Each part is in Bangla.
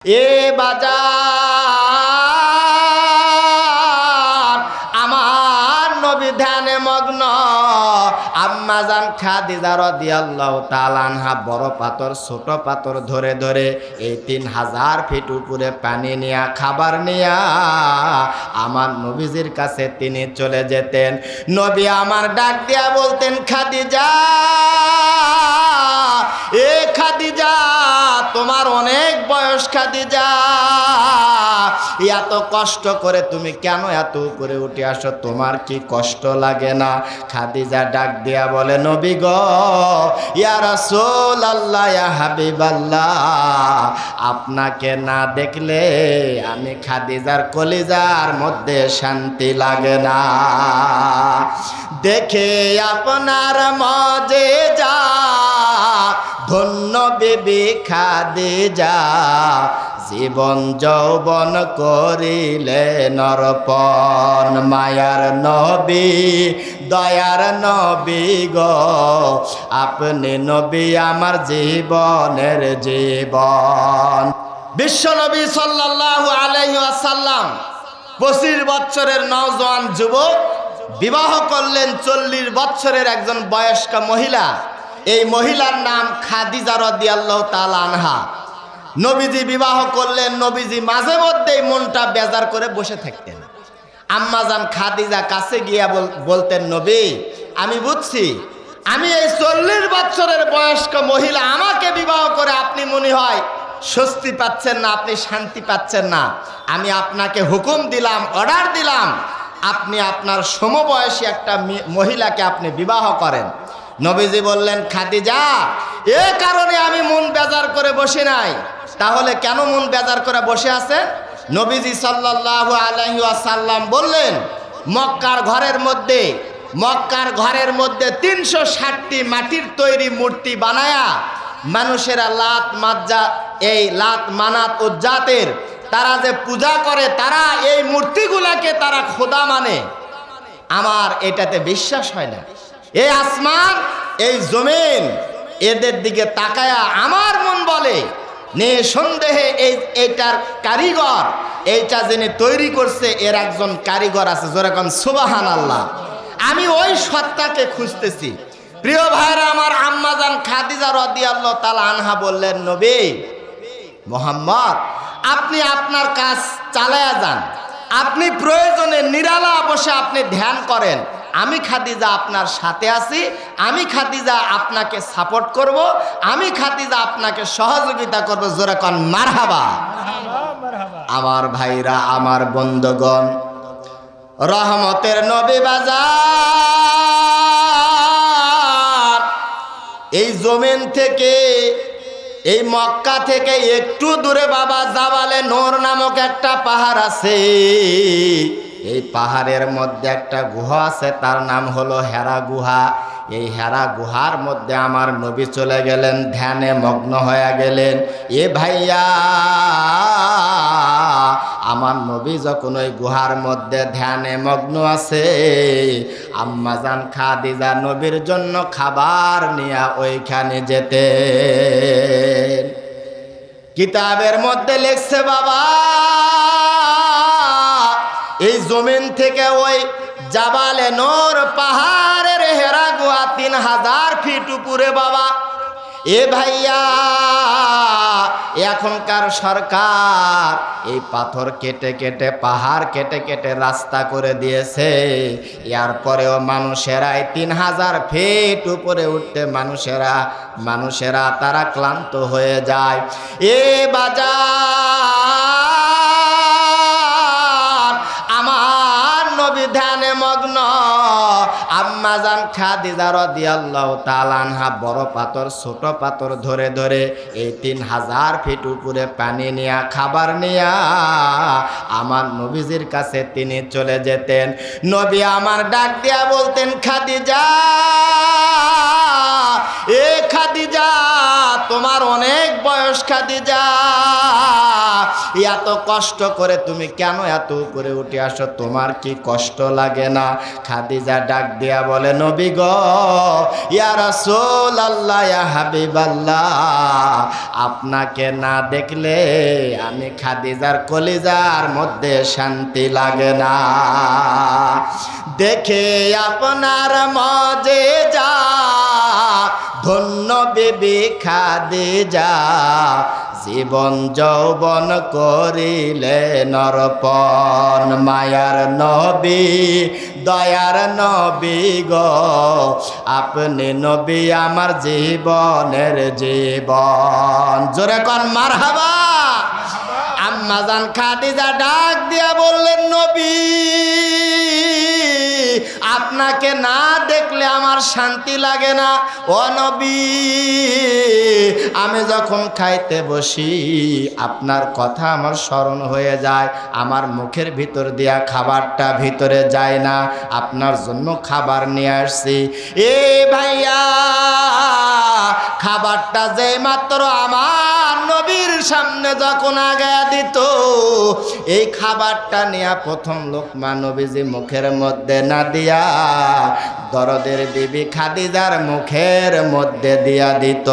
এ বাজার আমার নবী ধ্যানে মগ্ন। আম্মাজান খাদিজা রাদিয়াল্লাহু তাআলা আনহা বড় পাথর ছোট পাথর ধরে ধরে এই 3000 ফিট উপরে পানি নিয়া খাবার নিয়া আমার নবীজির কাছে তিনি চলে যেতেন। নবী আমার ডাক দিয়া বলতেন, খাদিজা, এ খাদিজা, তোমার অনেক বয়স খাদিজা, এত কষ্ট করে তুমি কেন এত উপরে উঠে আসো? তোমার কি কষ্ট লাগে না? খাদিজা ডাক দিয়া বলে, নবী গো, ইয়া রাসূলুল্লাহ, ইয়া হাবিবাল্লাহ, আপনাকে না দেখলে আমি খাদিজার কলিজার মধ্যে শান্তি লাগে না। দেখে আপনার মজেজা ধন্য বিবি খাদিজা, জীবন যৌবন করিলে নরপন। মায়ার নবী, দয়ার নবী গো, আপনি নবী আমার জীবনের জীবন। বিশ্ব নবী সাল্লাল্লাহু আলাইহি ওয়াসাল্লাম 25 বছরের নওজোয়ান যুবক বিবাহ করলেন 40 বছরের একজন বয়স্কা মহিলা। এই মহিলার নাম খাদিজা রাদিয়াল্লাহু তাআলা আনহা। নবীজি বিবাহ করলেন। নবীজি মাঝে মধ্যেই মনটা বেজার করে বসে থাকতেন। আম্মাজান খাদিজা কাছে গিয়া বলতেন, নবী, আমি বুঝছি আমি এই 40 বছরের বয়স্ক মহিলা, আমাকে বিবাহ করে আপনি মনে হয় স্বস্তি পাচ্ছেন না, আপনি শান্তি পাচ্ছেন না। আমি আপনাকে হুকুম দিলাম, অর্ডার দিলাম, আপনি আপনার সমবয়সী একটা মহিলাকে আপনি বিবাহ করেন। নবীজি বললেন, খাদিজা, এ কারণে আমি মন বেজার করে বসে নাই। তাহলে কেন মন বেজার করে বসে আছেন? নবীজি সাল্লাল্লাহু আলাইহি ওয়াসাল্লাম বললেন, মক্কার ঘরের মধ্যে 360টি মাটির তৈরি মূর্তি বানায়া মানুষেরা লাত মানাত উজ্জাতের তারা যে পূজা করে, তারা এই মূর্তিগুলাকে তারা খোদা মানে। আমার এটাতে বিশ্বাস হয় না। এই আসমান, এই জমিন, এদের দিকে তাকায়া আমার মন বলে, নিঃসন্দেহে এইটার কারিগর, এইটা যিনি তৈরি করছে, এর একজন কারিগর আছে। যেরকম সুবহানাল্লাহ। আমি ওই সত্তাকে খুঁজতেছি। প্রিয় ভাইরা আমার, আম্মাজান খাদিজা রাদিয়াল্লাহু তাআলা আনহা বললেন, নবী মুহাম্মদ, আপনি আপনার কাজ চালায়া যান, আপনি প্রয়োজনে নিরালা বসে আপনি ধ্যান করেন। আমি খাদিজা আপনার সাথে আছি, আমি খাদিজা আপনাকে সাপোর্ট করব, আমি খাদিজা আপনাকে সহযোগিতা করব। জোরে কোন মারহাবা। আমার ভাইরা, আমার বন্ধুগণ, রহমতের নবী বাজার এই জমিন থেকে, এই মক্কা থেকে একটু দূরে বাবা জাবালে নূর নামক একটা পাহাড় আছে। এই পাহাড়ের মধ্যে একটা গুহা আছে, তার নাম হলো হেরা গুহা। এই হেরা গুহার মধ্যে আমার নবী চলে গেলেন, ধ্যানে মগ্ন হয়ে গেলেন। এ ভাইয়া, আমার নবী যখন ওই গুহার মধ্যে ধ্যানে মগ্ন আছে, আম্মাজান খাদিজা নবীর জন্য খাবার নিয়ে ওইখানে যেতেন। কিতাবের মধ্যে লিখছে বাবা, এই জমিন থেকে ওই জাবালে নূর পাহাড়ের হেরা গুহা 3000 ফিট উপরে বাবা। এ ভাইয়া, এখনকার সরকার এই পাথর কেটে কেটে, পাহাড় কেটে কেটে রাস্তা করে দিয়েছে। এরপরেও মানুষেরা এই 3000 ফিট উপরে উঠতে মানুষেরা তারা ক্লান্ত হয়ে যায়। এ বাজার আমার নবী ধ্যানে মগ্ন। আম্মাজান খাদিজা রাদিয়াল্লাহু তাআলা আনহা বড় পাথর ছোট পাথর ধরে ধরে এই 3000 ফিট উপরে পানি নিয়া খাবার নিয়া আমার নবীজির কাছে তিনি চলে যেতেন। নবী আমার ডাক দিয়া বলতেন, খাদিজা, এ খাদিজা, তোমার অনেক বয়স খাদিজা, এত কষ্ট করে তুমি কেন এত উপরে উঠে আসো, তোমার কি কষ্ট লাগে না? খাদিজা ডাক দিয়া বলে, নবী গো, ইয়া রাসূলুল্লাহ, ইয়া হাবিবাল্লাহ, আপনাকে না দেখলে আমি খাদিজার কলিজার মধ্যে শান্তি লাগে না। দেখে আপনার মজেজা, ধন্য বিবি খাদিজা, জীবন যৌবন করিলে নরপন। মায়ার নবী, দয়ার নবী গো, আপনি নবী আমার জীবনের জীবন। জোরে কোন মারহাবা। আম্মাজান খাদিজা ডাক দিয়া বললেন, নবী, আপনাকে না দেখলে আমার শান্তি লাগে না। ও নবী, আমি যখন খাইতে বসি আপনার কথা আমার স্মরণ হয়ে যায়, আমার মুখের ভিতর দিয়া খাবারটা ভিতরে যায় না, আপনার জন্য খাবার নিয়ে আসছি। এ ভাইয়া, খাবারটা যে মাত্র আমার নবীর সামনে যখন আগায়া দিত, এই খাবারটা নিয়ে প্রথম লোকমা নবীজি মুখের মধ্যে না দিয়া দরদের বিবি খাদিজার মুখের মধ্যে দিয়া দিত।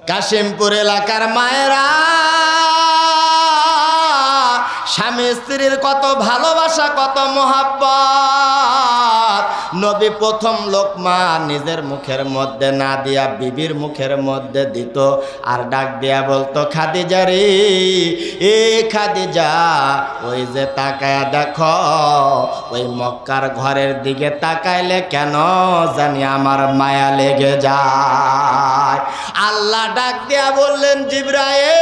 কাশিমপুর এলাকার মায়েরা, স্বামী স্ত্রীর কত ভালোবাসা, কত মোহাব্বত। নবী প্রথম লোকমা নিজের মুখের মধ্যে না দিয়া বিবির মুখের মধ্যে দিত, আর ডাক দিয়া বলতো, খাদিজা রে, এ খাদিজা, ওই যে তাকায়া দেখো, ওই মক্কার ঘরের দিকে তাকাইলে কেন জানি আমার মায়া লেগে যায়। আল্লাহ ডাক দিয়া বললেন, জিবরাইল,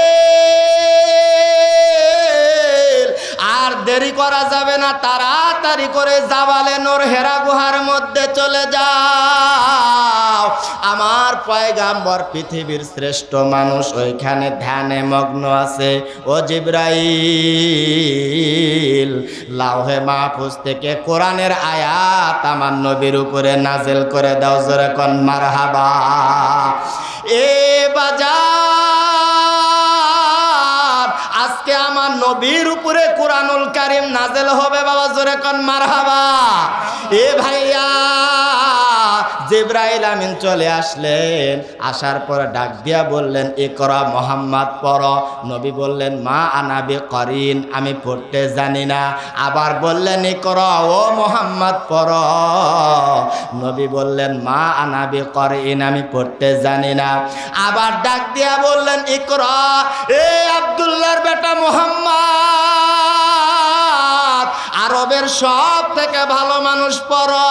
আর দেরি করা যাবে না, তাড়াতাড়ি করে জাবালে নূর হেরা গুহার মধ্যে চলে যাও। আমার পয়গাম্বর পৃথিবীর শ্রেষ্ঠ মানুষ ওইখানে ধ্যানে মগ্ন আছে। ও জিবরাইল, লাউহে মাহফুজ থেকে কোরআনের আয়াত আমার নবীর উপরে নাজিল করে দাও। জোরে কোন মারহাবা। এ বাজার, আজকে আমার নবীর উপরে কুরআনুল কারীম নাজিল হবে বাবা। জোরে কোন মারহাবা। এ ভাইয়া, জিবরাইল আমিন চলে আসলেন, আসার পর ডাক দিয়া বললেন, ইকরা মুহাম্মদ পড়ো। নবী বললেন, মা আনা বিকরিন, আমি পড়তে জানি না। আবার বললেন, ইকরা ও মুহাম্মদ পড়ো। নবী বললেন, মা আনা বিকরিন, আমি পড়তে জানি না। আবার ডাক দিয়া বললেন, ইকরা, এ আব্দুল্লাহর বেটা মুহাম্মদ, আরবের সব থেকে ভালো মানুষ পড়ো।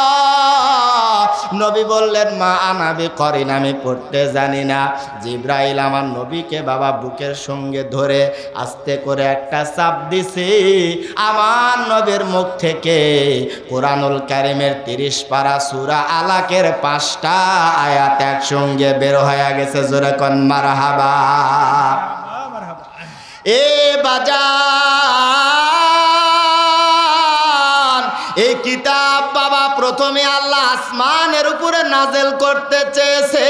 নবী বললেন, মা আনা বিকরিন, আমি পড়তে জানি না। জিবরাইল আমার নবীকে বাবা বুকের সঙ্গে ধরে আস্তে করে একটা চাপ দিছে। আমার নবীর মুখ থেকে কুরআনুল কারীমের 30 পারা সূরা আলাকের 5টা আয়াত একসঙ্গে বের হয়ে গেছে। জোরে কোন মারহাবা। এ বাজার, এই কিতাব বাবা প্রথমে আল্লাহ আসমানের উপরে নাজেল করতে চেয়েছে।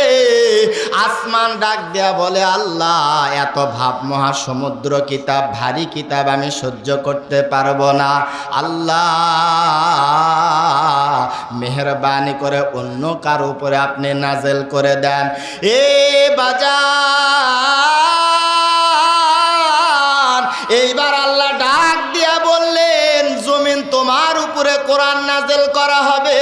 আসমান ডাক দেয়া বলে, আল্লাহ, এত ভাব মহাসমুদ্র কিতাব, ভারী কিতাব আমি সহ্য করতে পারবো না। আল্লাহ, মেহেরবানি করে অন্য কার উপরে আপনি নাজেল করে দেন। এ বাজার, এইবার আল্লাহ ডাক দিয়া বললেন, জমিন তোমার উপরে কোরআন নাজেল করা হবে।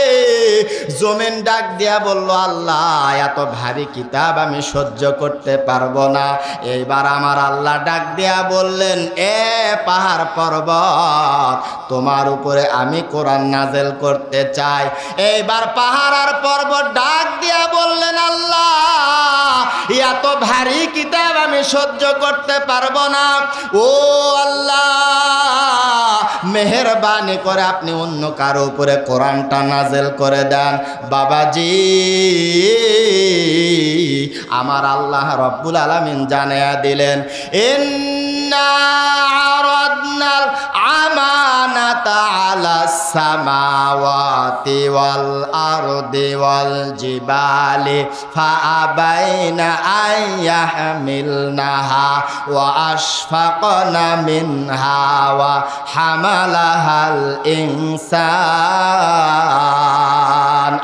জমিন ডাক দিয়া বলল, আল্লাহ, এত ভারী কিতাব আমি সহ্য করতে পারবো না। এইবার আমার আল্লাহ ডাক দিয়া বললেন, এ পাহাড় পর্বত, তোমার উপরে আমি কোরআন নাজেল করতে চাই। এইবার পাহাড় আর পর্বত ডাক দিয়া বললেন, আল্লাহ, এত ভারী কিতাব আমি সহ্য করতে পারবো না। ও আল্লাহ, মেহেরবানি করে আপনি অন্য কারো উপরে কোরআনটা নাজেল করে দেন। বাবাজি, আমার আল্লাহ রব্বুল আলামিন জানিয়ে দিলেন, ইন্না আরাদনাল আমানাত আলাস সামাওয়াতি ওয়াল আরদি ওয়াল জিবালি ফাআবাইনা আইয়াহমিলনাহা ওয়া আশফাকনা মিনহা ওয়া হামালাহাল ইনসান।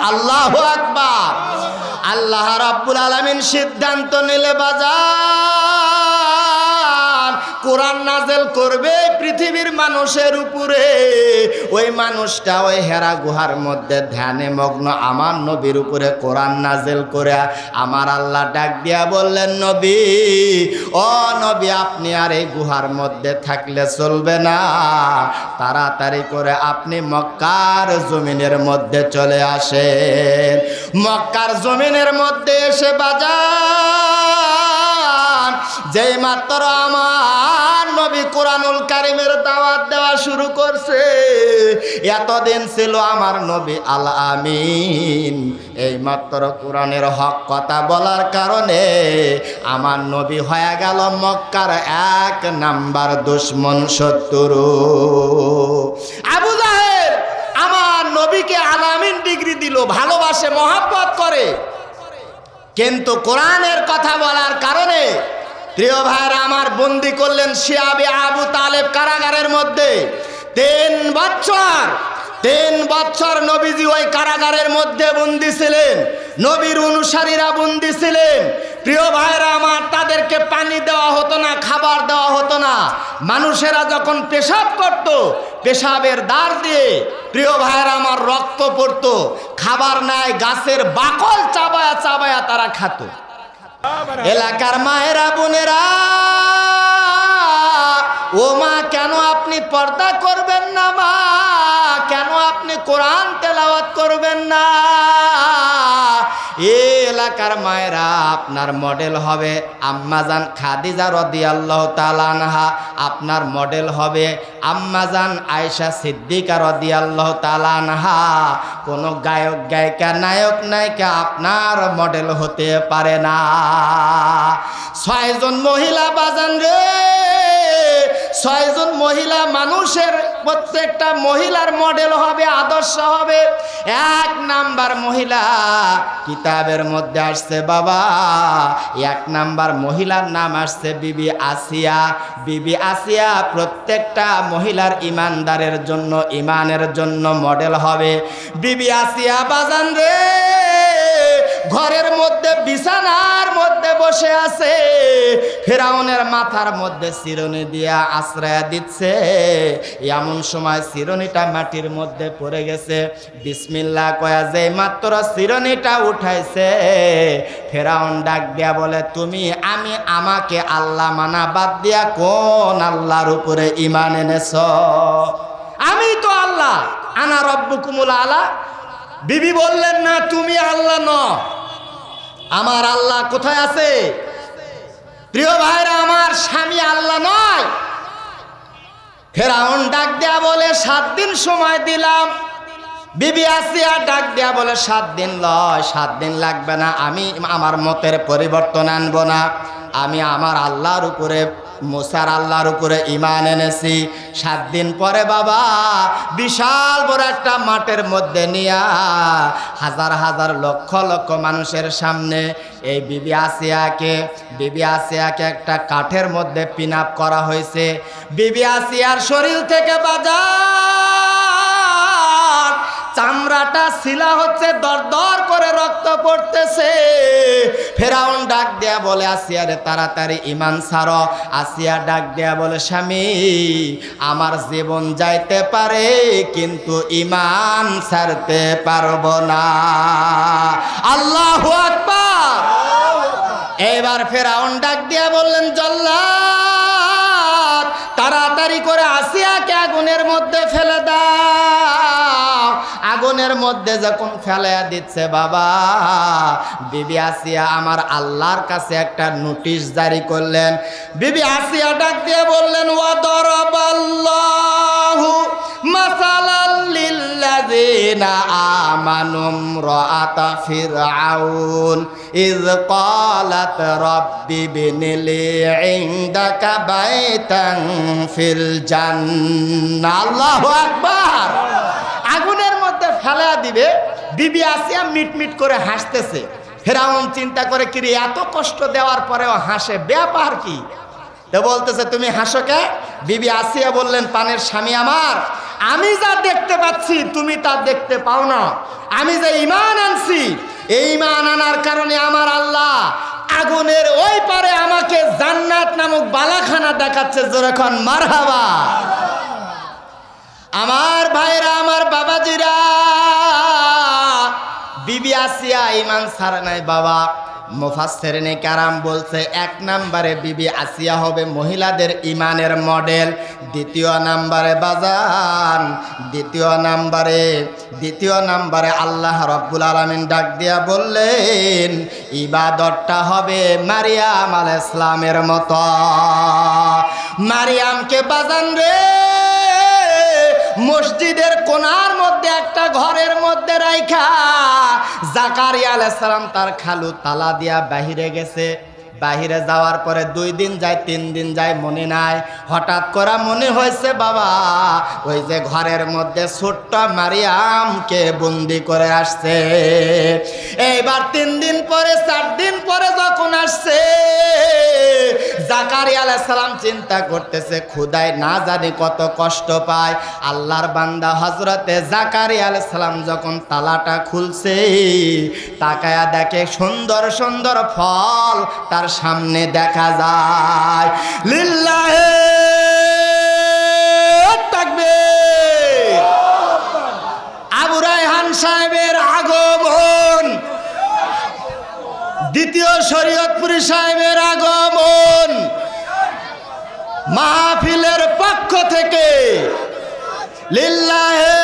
আল্লাহু আকবার। আল্লাহ রাব্বুল আলামিন সিদ্ধান্ত নিলে বাজার কোরআন নাজেল করবে পৃথিবীর মানুষের উপরে। ওই মানুষটা ওই হেরা গুহার মধ্যে ধ্যানে মগ্ন আমার নবীর উপরে কোরআন নাজেল করে আমার আল্লাহ ডাক দিয়া বললেন, নবী ও নবী, আপনি আর এই গুহার মধ্যে থাকলে চলবে না, তাড়াতাড়ি করে আপনি মক্কার জমিনের মধ্যে চলে আসেন। মক্কার জমিনের মধ্যে এসে বাজার যেই মাত্র আমার নবী কোরআনুল কারীমের দাওয়াত দেওয়া শুরু করছে, এতদিন ছিল আমার নবী আল আমিন, এই মাত্র কোরআনের হক কথা বলার কারণে আমার নবী হয়ে গেল মক্কার 1 নাম্বার দুশমন শত্রু। আবু জাহেল আমার নবীকে আল আমিন ডিগ্রি দিল, ভালোবাসে, মহব্বত করে, কিন্তু কোরআনের কথা বলার কারণে প্রিয় ভাইরা আমার বন্দি করলেন শিয়াবে আবু তালেব কারাগারের মধ্যে। 3 বছর নবীজি ওই কারাগারের মধ্যে বন্দি ছিলেন, নবীর অনুসারীরা বন্দি ছিলেন। প্রিয় ভাইরা আমার, তাদেরকে পানি দেওয়া হতো না, খাবার দেওয়া হতো না। মানুষেরা যখন পেশাব করত, পেশাবের দ্বার দিয়ে প্রিয় ভাইরা আমার রক্ত পড়তো, খাবার নাই, গাছের বাকল চাবায়া চাবায়া তারা খাত। এলাকার মায়েরা বোনেরা, ও মা, কেন আপনি পর্দা করবেন না? মা, কেন আপনি কোরআন তেলাওয়াত করবেন না? এই এলাকার মায়েরা, আপনার মডেল হবে আম্মাজান খাদিজা রাদিয়াল্লাহু তাআলা আনহা, আপনার মডেল হবে আম্মাজান আয়েশা সিদ্দিকা রাদিয়াল্লাহু তাআলা আনহা। কোনো গায়ক গায়িকা, নায়ক নায়িকা আপনার মডেল হতে পারে না। 6 জন মহিলা বাজান রে, 6 জন মহিলা মানুষের, প্রত্যেকটা মহিলার মডেল হবে, আদর্শ হবে। 1 নাম্বার মহিলা কিতাবের মধ্যে আসছে বাবা, 1 নাম্বার মহিলার নাম আসছে বিবি আসিয়া। বিবি আসিয়া প্রত্যেকটা মহিলার ইমানদারের জন্য, ইমানের জন্য মডেল হবে। বিবি আসিয়া বাজান রে ঘরের মধ্যে বিছানার মধ্যে বসে আছে, ফেরাউনের মাথার মধ্যে চিরুনি দিয়া আশ্রয় দিচ্ছে। এমন সময় চিরুনিটা মাটির মধ্যে পড়ে গেছে, বিসমিল্লাহ কয়া যে মাত্র চিরুনিটা উঠাইছে, ফেরাউন ডাক দিয়া বলে, তুমি আমাকে আল্লাহ মানা বাদ দিয়া কোন আল্লাহর উপরে ঈমান এনেছ? আমি তো আল্লাহ, আনা রব্বুকুমুল আলা। বিবি বললেন, না, তুমি আল্লাহ ন, আমার আল্লাহ কোথায় আছে? প্রিয় ভাইরা আমার, স্বামী আল্লাহ নয়। ফেরাউন ডাক দেয়া বলে, 7 দিন সময় দিলাম। বিবি আসিয়া ডাক দেয়া বলে, 7 দিন লয়, 7 দিন লাগবে না, আমি আমার মতের পরিবর্তন আনবো না। আমি আমার আল্লাহর উপরে, মুসার আল্লাহর উপরে ঈমান এনেছি। 7 দিন পরে বাবা বিশাল বড় একটা মাঠের মধ্যে নিয়া হাজার হাজার লক্ষ লক্ষ মানুষের সামনে এই বিবি আসিয়াকে একটা কাঠের মধ্যে পিন আপ করা হয়েছে। বিবি আসিয়ার শরীর থেকে বাজার চামড়াটা ছিলা হচ্ছে, দরদর করে রক্ত পড়তেছে। ফেরাউন ডাক দেয়া বলে, আসিয়া রে তাড়াতাড়ি ঈমান ছাড়ো। আসিয়া ডাক দেয়া বলে, স্বামী আমার জীবন যাইতে পারে কিন্তু ঈমান ছাড়তে পারবো না। আল্লাহু আকবার। এবার ফেরাউন ডাক দিয়া বললেন, জল্লাদ তাড়াতাড়ি করে আসিয়াকে আগুনের মধ্যে ফেলে দাও। আগুনের মধ্যে যখন ফেলাইয়া দিচ্ছে বাবা, বিবি আসিয়া আমার আল্লাহর কাছে একটা নোটিশ জারি করলেন। বিবি আসিয়া ডাক দিয়ে বললেন, ওয়া দরাবাল্লাহু মাসালাল লিল্লাযিনা আল্লাযীনা আমানু ইমরাআতা ফিরআউন ইয ক্বালাত রাব্বি বিনিলি ইনদাকা বাইতান ফিল জান্নাহ। আল্লাহু আকবার। আগুনের মধ্যে ফেলা দিবে, বিবি আসিয়া মিটমিট করে হাসতেছে। ফিরআউন চিন্তা করে, কি রে, এত কষ্ট দেওয়ার পরেও হাসে, ব্যাপার কি? তো বলতেছে, তুমি হাসো কে? বিবি আসিয়া বললেন, পানের স্বামী আমার, আমি যা দেখতে পাচ্ছি তুমি তা দেখতে পাও না। আমি যে ঈমান আনছি, এই ঈমান আনার কারণে আমার আল্লাহ আগুনের ওই পারে আমাকে জান্নাত নামক বালাখানা দেখাচ্ছে। যেরকম মারহাবা। আমার ভাইরা, আমার বাবাজিরা, বিবি আসিয়া ঈমান ছাড়ে নাই বাবা। মুফাসসিরিনে কেরাম বলছে, এক নম্বরে বিবি আসিয়া হবে মহিলাদের ঈমানের মডেল। দ্বিতীয় নম্বরে বাজান, দ্বিতীয় নম্বরে আল্লাহ রাব্বুল আলামিন ডাক দিয়া বললেন, ইবাদতটা হবে মারিয়াম আলাইহিস সালামের মতো। মারিয়ামকে বাজান রে মসজিদের কোণার মধ্যে একটা ঘরের মধ্যে রাইখা জাকারিয়া আলাইহিস সালাম তার খালু তালা দিয়া বাহিরে গেছে। বাহিরে যাওয়ার পরে 2 দিন যায়, 3 দিন যায়, মনে নাই। হঠাৎ করে মনে হয়েছে, বাবা ওই যে ঘরের মধ্যে ছোট্ট মারিয়ামকে বন্দি করে আসছে। এইবার 3 দিন পরে, 4 দিন পরে যখন আসছে, জাকারিয়া আলাইহিস সালাম চিন্তা করতেছে, খোদায় না জানি কত কষ্ট পায়। আল্লাহর বান্দা হযরতে জাকারিয়া আলাইহিস সালাম যখন তালাটা খুলছে, তাকায়া দেখে সুন্দর সুন্দর ফল তার সামনে দেখা যায়। লিল্লাহি তাকবীর। আবু রায়হান সাহেবের আগমন, দ্বিতীয় শরীয়তপুরী সাহেবের আগমন, মাহফিলের পক্ষ থেকে লিল্লাহি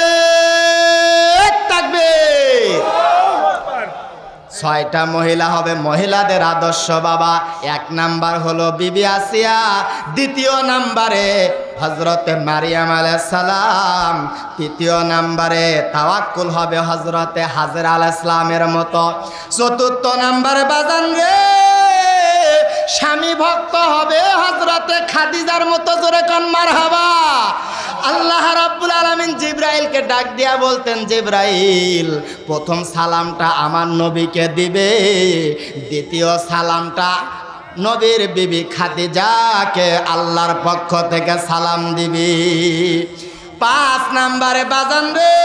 তাকবীর। 6টা মহিলা হবে মহিলাদের আদর্শ বাবা। 1 নাম্বার হলো বিবি আসিয়া, দ্বিতীয় নাম্বারে হযরতে মারিয়াম আলাইহিস সালাম, তৃতীয় নাম্বারে তাওয়াক্কুল হবে হযরতে হাজরা আলাইহিস সালামের মতো, চতুর্থ নাম্বারে বাজান রে স্বামী ভক্ত হবে হযরতে খাদিজার মতো। জোরে কান মারহাবা। আল্লাহ রাব্বুল আলামিন জিবরাইলকে ডাক দিয়া বলতেন, জিবরাইল প্রথম সালামটা আমার নবীকে দিবে, দ্বিতীয় সালামটা নবীর বিবি খাদিজাকে আল্লাহর পক্ষ থেকে সালাম দিবি। 5 নাম্বারে বাজান রে,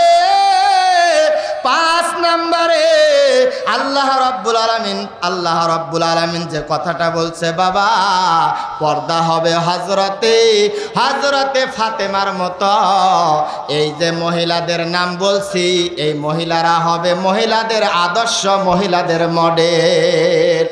5 নাম্বারে আল্লাহ রাব্বুল আলামিন যে কথাটা বলছে বাবা, পর্দা হবে হযরতে ফাতেমার মতো। এই যে মহিলাদের নাম বলছি, এই মহিলারা হবে মহিলাদের আদর্শ, মহিলাদের মডেল।